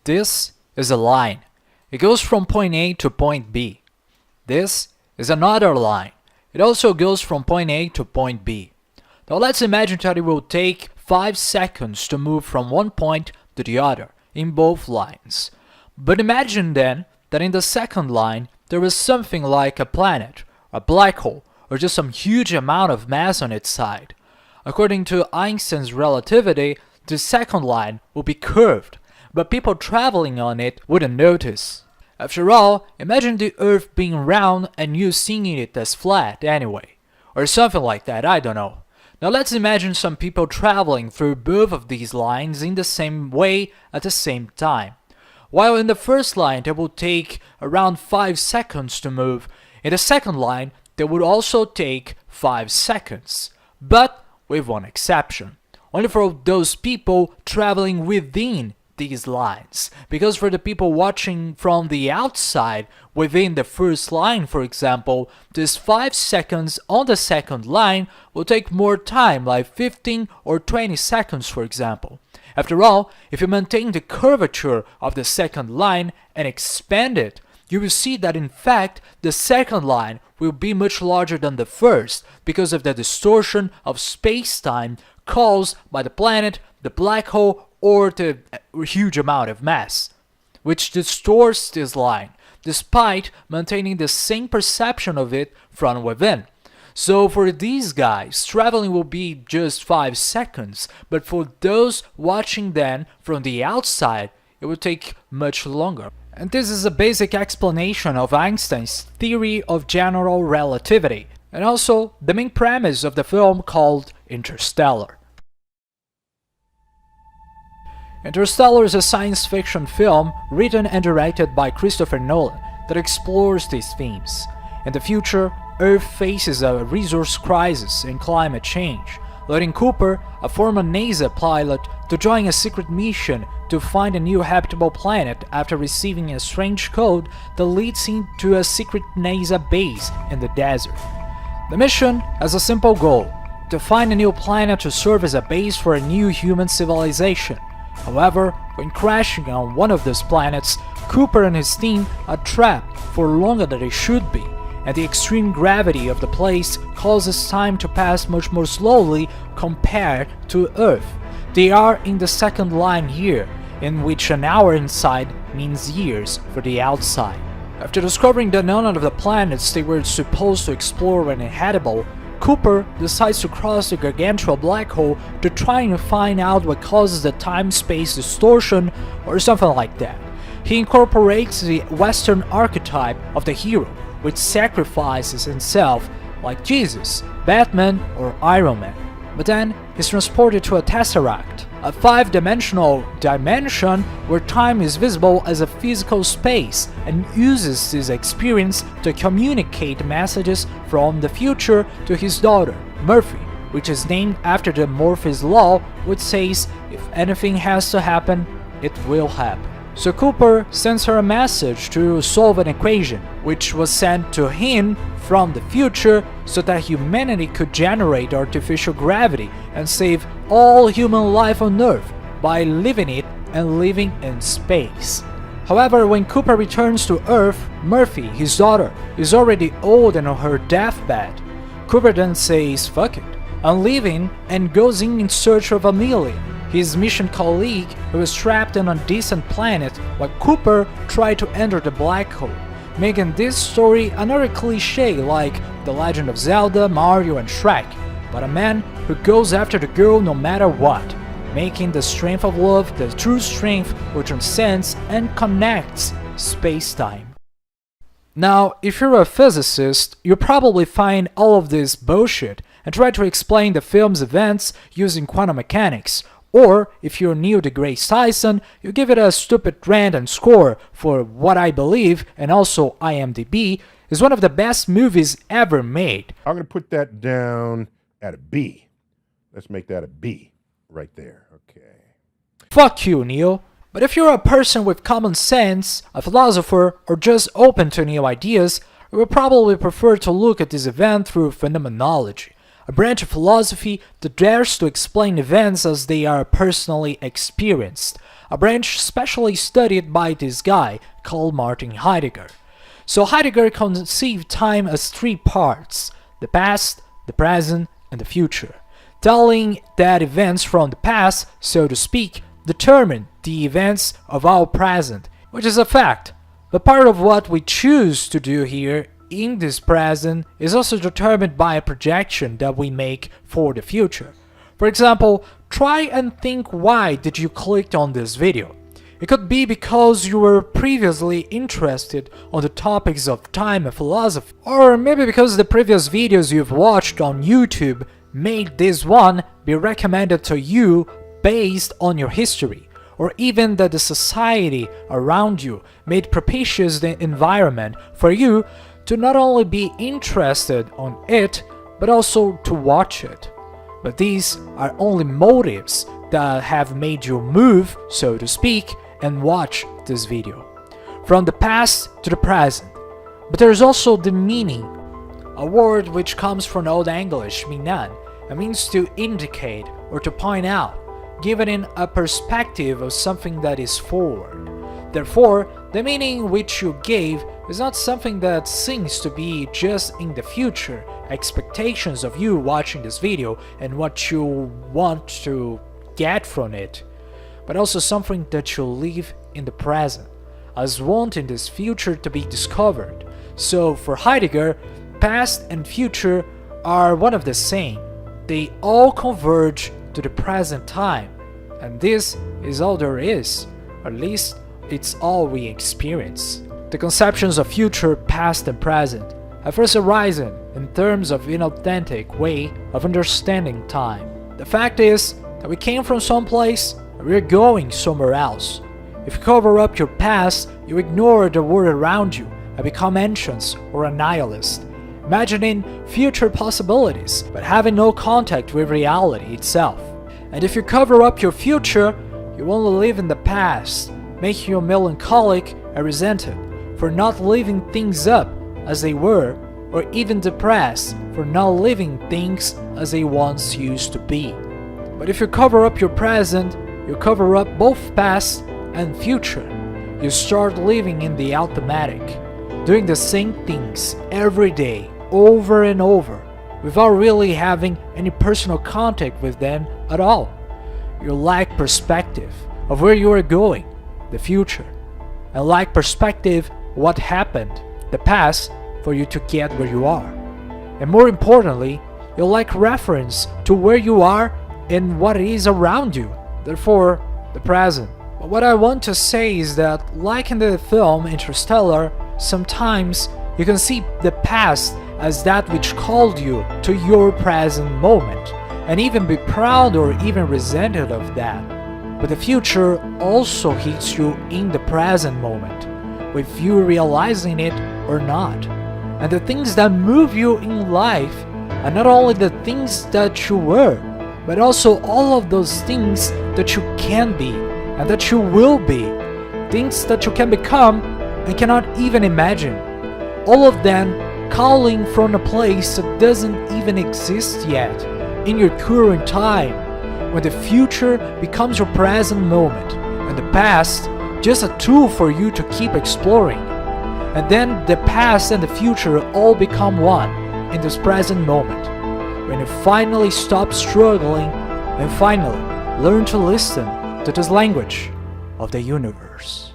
This is a line. It goes from point A to point B. This is another line. It also goes from point A to point B. Now let's imagine that it will take 5 seconds to move from one point to the other in both lines. But imagine then that in the second line there is something like a planet, a black hole, or just some huge amount of mass on its side. According to Einstein's relativity, the second line will be curved, but people traveling on it wouldn't notice. After all, imagine the Earth being round and you seeing it as flat anyway. Or something like that, I don't know. Now let's imagine some people traveling through both of these lines in the same way at the same time. While in the first line it will take around 5 seconds to move, in the second line it would also take 5 seconds. But with one exception. Only for those people traveling within these lines, because for the people watching from the outside within the first line, for example, this 5 seconds on the second line will take more time, like 15 or 20 seconds for example. After all, if you maintain the curvature of the second line and expand it, you will see that in fact the second line will be much larger than the first because of the distortion of space-time caused by the planet, the black hole, or the huge amount of mass, which distorts this line, despite maintaining the same perception of it from within. So for these guys, traveling will be just 5 seconds, but for those watching then from the outside, it will take much longer. And this is a basic explanation of Einstein's theory of general relativity, and also the main premise of the film called Interstellar. Interstellar is a science fiction film written and directed by Christopher Nolan that explores these themes. In the future, Earth faces a resource crisis and climate change, leading Cooper, a former NASA pilot, to join a secret mission to find a new habitable planet after receiving a strange code that leads him to a secret NASA base in the desert. The mission has a simple goal: to find a new planet to serve as a base for a new human civilization. However, when crashing on one of those planets, Cooper and his team are trapped for longer than they should be, and the extreme gravity of the place causes time to pass much more slowly compared to Earth. They are in the second line here, in which an hour inside means years for the outside. After discovering that none of the planets they were supposed to explore were inhabitable, Cooper decides to cross the gargantuan black hole to try and find out what causes the time-space distortion or something like that. He incorporates the Western archetype of the hero, which sacrifices himself like Jesus, Batman, or Iron Man. But then he's transported to a tesseract, a 5-dimensional dimension where time is visible as a physical space, and uses this experience to communicate messages from the future to his daughter, Murphy, which is named after the Murphy's Law, which says if anything has to happen, it will happen. So Cooper sends her a message to solve an equation, which was sent to him from the future so that humanity could generate artificial gravity and save all human life on Earth by leaving it and living in space. However, when Cooper returns to Earth, Murphy, his daughter, is already old and on her deathbed. Cooper then says, "Fuck it, I'm leaving," and goes in search of Amelia, his mission colleague who is trapped on a distant planet while Cooper tried to enter the black hole, making this story another cliche like The Legend of Zelda, Mario, and Shrek, but a man who goes after the girl no matter what, making the strength of love the true strength which transcends and connects space-time. Now, if you're a physicist, you probably find all of this bullshit and try to explain the film's events using quantum mechanics. Or, if you're Neil deGrasse Tyson, you give it a stupid rant and score for what I believe, and also IMDb, is one of the best movies ever made. I'm going to put that down at a B. Let's make that a B right there. Okay. Fuck you, Neil. But if you're a person with common sense, a philosopher, or just open to new ideas, you would probably prefer to look at this event through phenomenology, a branch of philosophy that dares to explain events as they are personally experienced. a branch specially studied by this guy called Martin Heidegger. So Heidegger conceived time as three parts: the past, the present, and the future, telling that events from the past, so to speak, determine the events of our present, which is a fact. But part of what we choose to do here in this present is also determined by a projection that we make for the future. For example, try and think, why did you click on this video? It could be because you were previously interested on the topics of time and philosophy, or maybe because the previous videos you've watched on YouTube made this one be recommended to you based on your history, or even that the society around you made propitious the environment for you to not only be interested on it, but also to watch it. But these are only motives that have made you move, so to speak, and watch this video. From the past to the present. But there's also the meaning, a word which comes from Old English, minan, and means to indicate or to point out, given in a perspective of something that is forward. Therefore, the meaning which you gave is not something that seems to be just in the future, expectations of you watching this video and what you want to get from it, but also something that you live in the present, as wanting this future to be discovered. So for Heidegger, past and future are one of the same. They all converge to the present time, and this is all there is, or at least it's all we experience. The conceptions of future, past, and present have first arisen in terms of inauthentic way of understanding time. The fact is that we came from someplace and we're going somewhere else. If you cover up your past, you ignore the world around you and become ancient or a nihilist, imagining future possibilities but having no contact with reality itself. And if you cover up your future, you only live in the past, making you melancholic and resented for not living things up as they were, or even depressed for not living things as they once used to be. But if you cover up your present, you cover up both past and future. You start living in the automatic, doing the same things every day, over and over, without really having any personal contact with them at all. You lack perspective of where you are going, the future, and lack perspective what happened, the past, for you to get where you are. And more importantly, you lack reference to where you are and what is around you, therefore the present. But what I want to say is that, like in the film Interstellar, sometimes you can see the past as that which called you to your present moment, and even be proud or even resented of that. But the future also hits you in the present moment, with you realizing it or not. And the things that move you in life are not only the things that you were, but also all of those things that you can be and that you will be, things that you can become and cannot even imagine. All of them calling from a place that doesn't even exist yet in your current time, when the future becomes your present moment and the past just a tool for you to keep exploring. And then the past and the future all become one in this present moment, when you finally stop struggling and finally learn to listen to this language of the universe.